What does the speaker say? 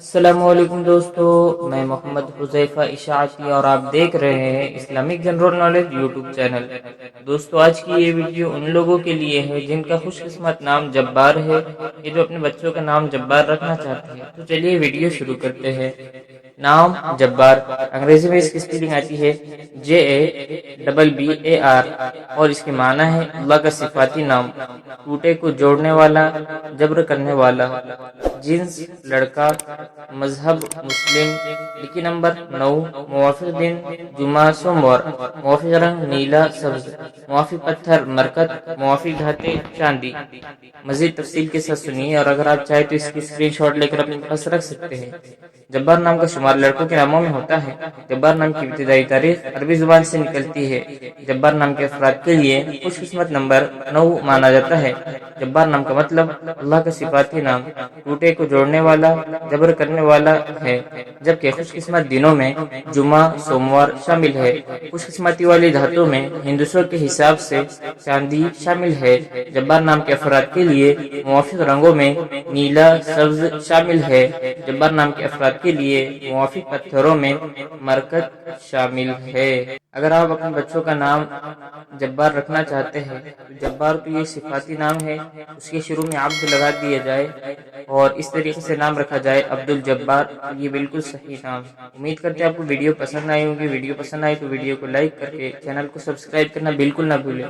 السلام علیکم دوستو، میں محمد حذیفہ اشاعتی اور آپ دیکھ رہے ہیں Islamic general knowledge YouTube channel. دوستو، آج کی یہ ویڈیو ان لوگوں کے لیے ہے جن کا خوش قسمت نام جبار ہے، یہ جو اپنے بچوں کا نام جبار رکھنا چاہتے ہیں۔ تو چلیے ویڈیو شروع کرتے ہیں۔ نام جبار، انگریزی میں اس کی سپیلنگ آتی ہے JABBAR اور اس کے معنی ہے اللہ کا صفاتی نام، ٹوٹے کو جوڑنے والا، جبر کرنے والا۔ جنس لڑکا، مذہب مسلم، لکی نمبر 9، موافق دن جمعہ سوموار، موافق رنگ نیلا سبز، موافق پتھر مرکت، موافق دھاتیں چاندی۔ مزید تفصیل کے ساتھ سنیے، اور اگر آپ چاہیں تو اس کی اسکرین شاٹ لے کر اپنے پاس رکھ سکتے ہیں۔ جبار نام کا شمار لڑکوں کے ناموں میں ہوتا ہے۔ جبار نام کی ابتدائی تاریخ عربی زبان سے نکلتی ہے۔ جبار نام کے افراد کے لیے خوش قسمت نمبر 9 مانا جاتا ہے۔ جبار نام کا مطلب اللہ کا صفاتی نام، ٹوٹے کو جوڑنے والا، جبر کرنے والا ہے، جبکہ خوش قسمت دنوں میں جمعہ سوموار شامل ہے۔ خوش قسمتی والی دھاتوں میں ہندسوں کے حساب سے چاندی شامل ہے۔ جبار نام کے افراد کے لیے موافق رنگوں میں نیلا سبز شامل ہے۔ جبار نام کے افراد کے لیے موافق پتھروں میں مرکت شامل ہے۔ اگر آپ اپنے بچوں کا نام جبار رکھنا چاہتے ہیں تو جبار تو یہ صفاتی نام ہے، اس کے شروع میں عبد لگا دیا جائے اور اس طریقے سے نام رکھا جائے عبد الجبار، یہ بالکل صحیح نام ہے۔ امید کرتے ہیں آپ کو ویڈیو پسند آئی ہوگی۔ ویڈیو پسند آئی تو ویڈیو کو لائک کر کے چینل کو سبسکرائب کرنا بالکل نہ بھولیں۔